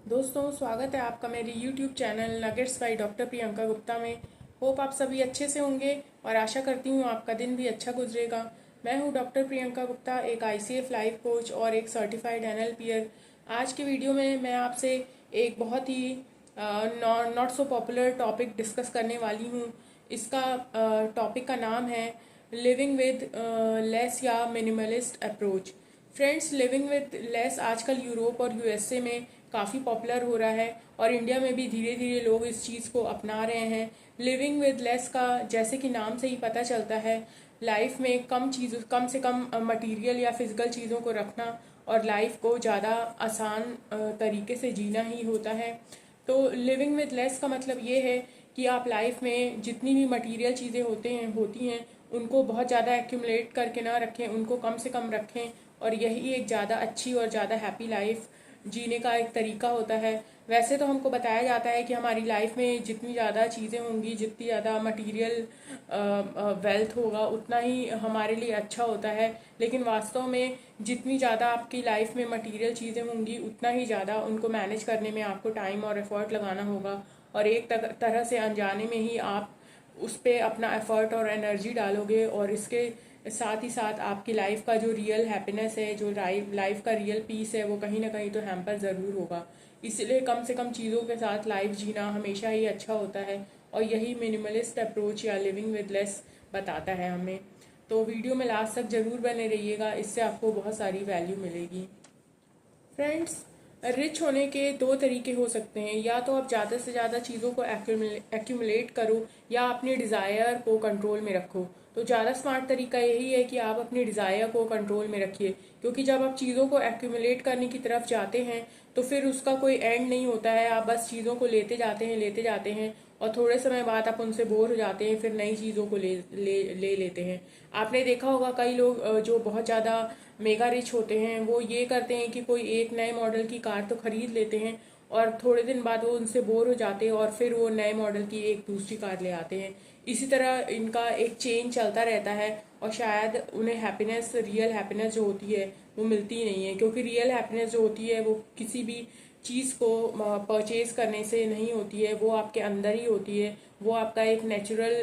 दोस्तों, स्वागत है आपका मेरे YouTube channel nuggets by doctor Priyanka Gupta में। होप आप सभी अच्छे से होंगे और आशा करती हूँ आपका दिन भी अच्छा गुजरेगा। मैं हूँ डॉक्टर प्रियंका गुप्ता, एक ICF लाइफ कोच और एक सर्टिफाइड NLPer। आज के वीडियो में मैं आपसे एक बहुत ही not so popular topic discuss करने वाली हूँ। इसका टॉपिक का नाम है लिविंग विद लेस या minimalist approach. Friends, living with less आजकल यूरोप और USA में काफ़ी पॉपुलर हो रहा है और इंडिया में भी धीरे धीरे लोग इस चीज़ को अपना रहे हैं। लिविंग विद लेस का जैसे कि नाम से ही पता चलता है, लाइफ में कम से कम मटेरियल या फिजिकल चीज़ों को रखना और लाइफ को ज़्यादा आसान तरीके से जीना ही होता है। तो लिविंग विद लेस का मतलब ये है कि आप लाइफ में जितनी भी मटेरियल चीज़ें होती हैं उनको बहुत ज़्यादा एक्यूमुलेट करके ना रखें, उनको कम से कम रखें और यही एक ज़्यादा अच्छी और ज़्यादा हैप्पी लाइफ जीने का एक तरीका होता है। वैसे तो हमको बताया जाता है कि हमारी लाइफ में जितनी ज़्यादा चीज़ें होंगी, जितनी ज़्यादा मटेरियल वेल्थ होगा, उतना ही हमारे लिए अच्छा होता है। लेकिन वास्तव में जितनी ज़्यादा आपकी लाइफ में मटेरियल चीज़ें होंगी, उतना ही ज़्यादा उनको मैनेज करने में आपको टाइम और एफर्ट लगाना होगा और एक तरह से अनजाने में ही आप उस पर अपना एफर्ट और एनर्जी डालोगे और इसके साथ ही साथ आपकी लाइफ का जो रियल हैप्पीनेस है, जो लाइफ का रियल पीस है, वो कहीं ना कहीं तो हैम्पर ज़रूर होगा। इसलिए कम से कम चीज़ों के साथ लाइफ जीना हमेशा ही अच्छा होता है और यही मिनिमलिस्ट अप्रोच या लिविंग विद लेस बताता है हमें। तो वीडियो में लास्ट तक ज़रूर बने रहिएगा, इससे आपको बहुत सारी वैल्यू मिलेगी। फ्रेंड्स, रिच होने के दो तरीके हो सकते हैं। या तो आप ज़्यादा से ज़्यादा चीज़ों को एक्यूमुलेट करो या अपने डिज़ायर को कंट्रोल में रखो। तो ज़्यादा स्मार्ट तरीका यही है कि आप अपने डिज़ायर को कंट्रोल में रखिए, क्योंकि जब आप चीज़ों को एक्यूमुलेट करने की तरफ जाते हैं तो फिर उसका कोई एंड नहीं होता है। आप बस चीज़ों को लेते जाते हैं और थोड़े समय बाद आप उनसे बोर हो जाते हैं, फिर नई चीज़ों को ले लेते हैं। आपने देखा होगा कई लोग जो बहुत ज़्यादा मेगा रिच होते हैं वो ये करते हैं कि कोई एक नए मॉडल की कार तो खरीद लेते हैं और थोड़े दिन बाद वो उनसे बोर हो जाते हैं और फिर वो नए मॉडल की एक दूसरी कार ले आते हैं। इसी तरह इनका एक चेन चलता रहता है और शायद उन्हें हैप्पीनेस, रियल हैप्पीनेस जो होती है वो मिलती ही नहीं है, क्योंकि रियल हैप्पीनेस जो होती है वो किसी भी चीज़ को परचेज करने से नहीं होती है, वो आपके अंदर ही होती है। वो आपका एक नेचुरल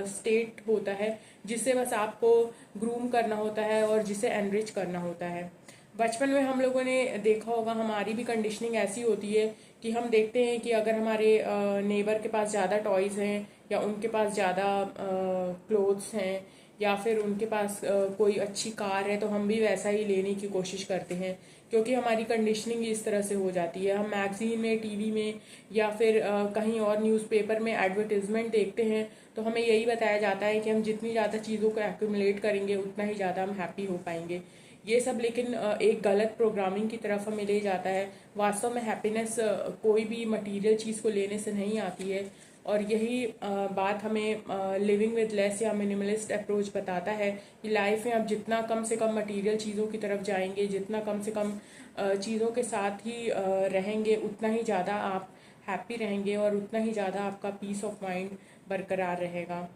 स्टेट होता है जिसे बस आपको ग्रूम करना होता है और जिसे एनरिच करना होता है। बचपन में हम लोगों ने देखा होगा, हमारी भी कंडीशनिंग ऐसी होती है कि हम देखते हैं कि अगर हमारे नेबर के पास ज़्यादा टॉयज़ हैं या उनके पास ज़्यादा क्लोथ्स हैं या फिर उनके पास कोई अच्छी कार है, तो हम भी वैसा ही लेने की कोशिश करते हैं, क्योंकि हमारी कंडीशनिंग इस तरह से हो जाती है। हम मैगजीन में, टीवी में या फिर कहीं और न्यूज़पेपर में एडवर्टीजमेंट देखते हैं तो हमें यही बताया जाता है कि हम जितनी ज़्यादा चीज़ों को एक्यूमुलेट करेंगे उतना ही ज़्यादा हम हैप्पी हो पाएंगे। ये सब लेकिन एक गलत प्रोग्रामिंग की तरफ हमें ले जाता है। वास्तव में हैप्पीनेस कोई भी मटेरियल चीज़ को लेने से नहीं आती है और यही बात हमें लिविंग विद लेस या मिनिमलिस्ट अप्रोच बताता है कि लाइफ में आप जितना कम से कम मटेरियल चीज़ों की तरफ जाएंगे, जितना कम से कम चीज़ों के साथ ही रहेंगे, उतना ही ज़्यादा आप हैप्पी रहेंगे और उतना ही ज़्यादा आपका पीस ऑफ माइंड बरकरार रहेगा।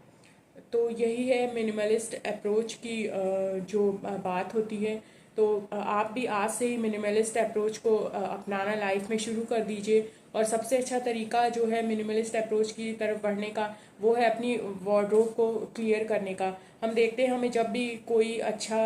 तो यही है मिनिमलिस्ट अप्रोच की जो बात होती है। तो आप भी आज से ही मिनिमलिस्ट अप्रोच को अपनाना लाइफ में शुरू कर दीजिए। और सबसे अच्छा तरीका जो है मिनिमलिस्ट अप्रोच की तरफ बढ़ने का, वो है अपनी वार्डरोब को क्लियर करने का। हम देखते हैं हमें जब भी कोई अच्छा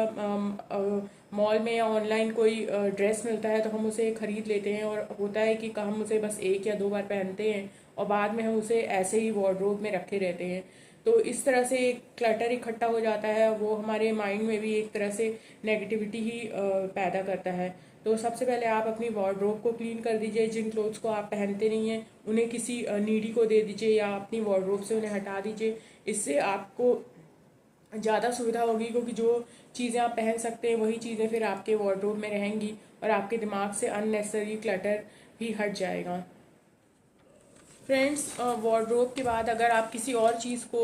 मॉल में या ऑनलाइन कोई ड्रेस मिलता है तो हम उसे खरीद लेते हैं और होता है कि हम उसे बस एक या दो बार पहनते हैं और बाद में हम उसे ऐसे ही वार्डरोब में रखे रहते हैं। तो इस तरह से एक क्लटर इकट्ठा हो जाता है, वो हमारे माइंड में भी एक तरह से नेगेटिविटी ही पैदा करता है। तो सबसे पहले आप अपनी वार्डरोब को क्लीन कर दीजिए। जिन क्लोथ्स को आप पहनते नहीं हैं उन्हें किसी नीडी को दे दीजिए या अपनी वार्डरोब से उन्हें हटा दीजिए। इससे आपको ज़्यादा सुविधा होगी, क्योंकि जो चीज़ें आप पहन सकते हैं वही चीज़ें फिर आपके वार्डरोब में रहेंगी और आपके दिमाग से अननेसेसरी क्लटर भी हट जाएगा। फ्रेंड्स, वार्डरोब के बाद अगर आप किसी और चीज़ को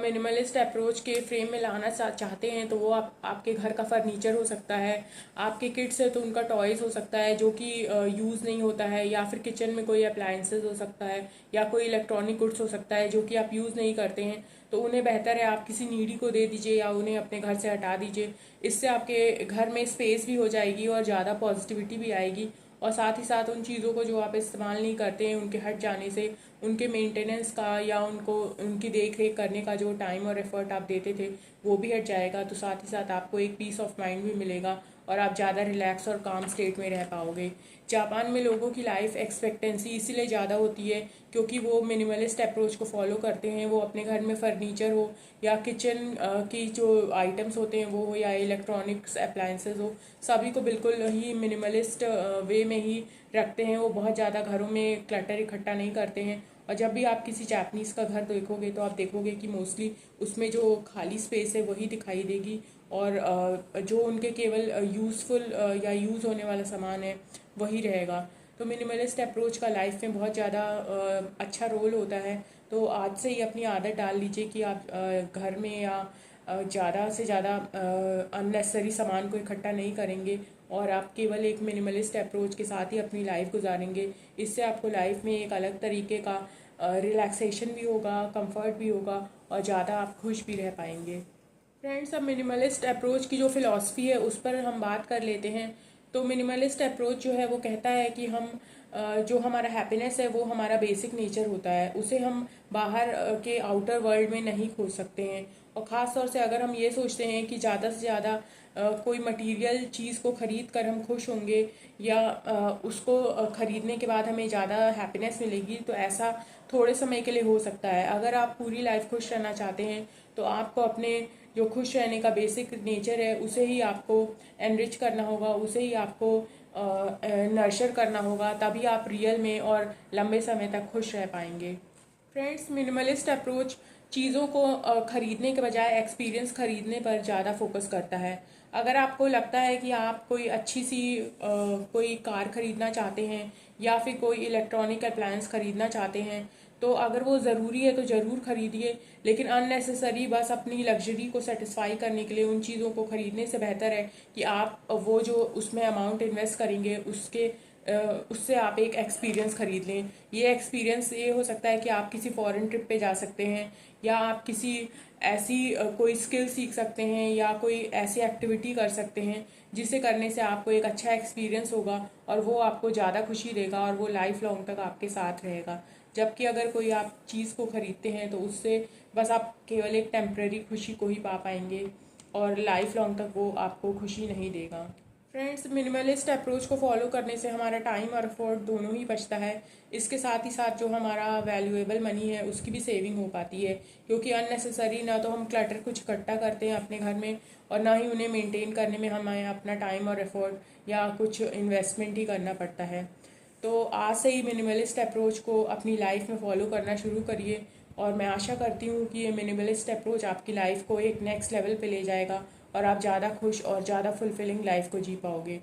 मिनिमलिस्ट अप्रोच के फ्रेम में लाना चाहते हैं तो वो आपके घर का फर्नीचर हो सकता है। आपके किड्स है तो उनका टॉयज़ हो सकता है जो कि यूज़ नहीं होता है, या फिर किचन में कोई अप्लायंसेस हो सकता है या कोई इलेक्ट्रॉनिक गुड्स हो सकता है जो कि आप यूज़ नहीं करते हैं। तो उन्हें बेहतर है आप किसी नीडी को दे दीजिए या उन्हें अपने घर से हटा दीजिए। इससे आपके घर में स्पेस भी हो जाएगी और ज़्यादा पॉजिटिविटी भी आएगी और साथ ही साथ उन चीज़ों को जो आप इस्तेमाल नहीं करते हैं उनके हट जाने से उनके मेंटेनेंस का या उनको उनकी देख रेख करने का जो टाइम और एफर्ट आप देते थे वो भी हट जाएगा। तो साथ ही साथ आपको एक पीस ऑफ माइंड भी मिलेगा और आप ज़्यादा रिलैक्स और काम स्टेट में रह पाओगे। जापान में लोगों की लाइफ एक्सपेक्टेंसी इसीलिए ज़्यादा होती है क्योंकि वो मिनिमलिस्ट अप्रोच को फॉलो करते हैं। वो अपने घर में फर्नीचर हो या किचन की जो आइटम्स होते हैं वो हो या इलेक्ट्रॉनिक्स अप्लायंसेस हो, सभी को बिल्कुल ही मिनिमलिस्ट वे में ही रखते हैं। वो बहुत ज़्यादा घरों में क्लटर इकट्ठा नहीं करते हैं। और जब भी आप किसी जापानीज़ का घर देखोगे तो आप देखोगे कि मोस्टली उसमें जो खाली स्पेस है वही दिखाई देगी और जो उनके केवल यूज़फुल या यूज़ होने वाला सामान है वही रहेगा। तो मिनिमलिस्ट अप्रोच का लाइफ में बहुत ज़्यादा अच्छा रोल होता है। तो आज से ही अपनी आदत डाल लीजिए कि आप घर में या ज़्यादा से ज़्यादा अननेसेसरी सामान को इकट्ठा नहीं करेंगे और आप केवल एक मिनिमलिस्ट अप्रोच के साथ ही अपनी लाइफ गुजारेंगे। इससे आपको लाइफ में एक अलग तरीके का रिलैक्सेशन भी होगा, कंफर्ट भी होगा और ज़्यादा आप खुश भी रह पाएंगे। फ्रेंड्स, अब मिनिमलिस्ट अप्रोच की जो फिलॉसफी है उस पर हम बात कर लेते हैं। तो मिनिमलिस्ट अप्रोच जो है वो कहता है कि हम जो हमारा हैप्पीनेस है वो हमारा बेसिक नेचर होता है, उसे हम बाहर के आउटर वर्ल्ड में नहीं खोज सकते हैं। और ख़ास तौर से अगर हम ये सोचते हैं कि ज़्यादा से ज़्यादा कोई मटेरियल चीज़ को ख़रीद कर हम खुश होंगे या उसको ख़रीदने के बाद हमें ज़्यादा हैप्पीनेस मिलेगी, तो ऐसा थोड़े समय के लिए हो सकता है। अगर आप पूरी लाइफ खुश रहना चाहते हैं तो आपको अपने जो खुश रहने का बेसिक नेचर है उसे ही आपको एनरिच करना होगा, उसे ही आपको नर्चर करना होगा, तभी आप रियल में और लंबे समय तक खुश रह पाएंगे। फ्रेंड्स, मिनिमलिस्ट अप्रोच चीज़ों को खरीदने के बजाय एक्सपीरियंस खरीदने पर ज़्यादा फोकस करता है। अगर आपको लगता है कि आप कोई अच्छी सी कोई कार खरीदना चाहते हैं या फिर कोई इलेक्ट्रॉनिक अप्लायंस खरीदना चाहते हैं तो अगर वो ज़रूरी है तो ज़रूर खरीदिए, लेकिन अननेसेसरी बस अपनी लग्जरी को सेटिस्फाई करने के लिए उन चीज़ों को खरीदने से बेहतर है कि आप वो जो उसमें अमाउंट इन्वेस्ट करेंगे उससे आप एक एक्सपीरियंस खरीद लें। ये एक्सपीरियंस ये हो सकता है कि आप किसी फॉरेन ट्रिप पे जा सकते हैं या आप किसी ऐसी कोई स्किल सीख सकते हैं या कोई ऐसी एक्टिविटी कर सकते हैं जिसे करने से आपको एक अच्छा एक्सपीरियंस होगा और वो आपको ज़्यादा खुशी देगा और वो लाइफ लॉन्ग तक आपके साथ रहेगा। जबकि अगर कोई आप चीज़ को खरीदते हैं तो उससे बस आप केवल एक टेम्परेरी खुशी को ही पा पाएंगे और लाइफ लॉन्ग तक वो आपको खुशी नहीं देगा। फ्रेंड्स, मिनिमलिस्ट अप्रोच को फॉलो करने से हमारा टाइम और एफर्ट दोनों ही बचता है। इसके साथ ही साथ जो हमारा वैल्यूएबल मनी है उसकी भी सेविंग हो पाती है, क्योंकि अननेसेसरी ना तो हम क्लटर कुछ इकट्ठा करते हैं अपने घर में और ना ही उन्हें मेंटेन करने में हमें अपना टाइम और एफर्ट या कुछ इन्वेस्टमेंट ही करना पड़ता है। तो आज से ही मिनिमलिस्ट अप्रोच को अपनी लाइफ में फॉलो करना शुरू करिए और मैं आशा करती हूँ कि ये मिनिमलिस्ट अप्रोच आपकी लाइफ को एक नेक्स्ट लेवल पे ले जाएगा और आप ज़्यादा खुश और ज़्यादा फुलफिलिंग लाइफ को जी पाओगे।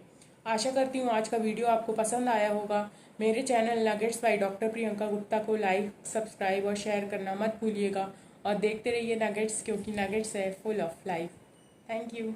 आशा करती हूँ आज का वीडियो आपको पसंद आया होगा। मेरे channel nuggets by doctor Priyanka Gupta को लाइक, सब्सक्राइब और शेयर करना मत भूलिएगा और देखते रहिए नगेट्स, क्योंकि नगेट्स है full of life. Thank you.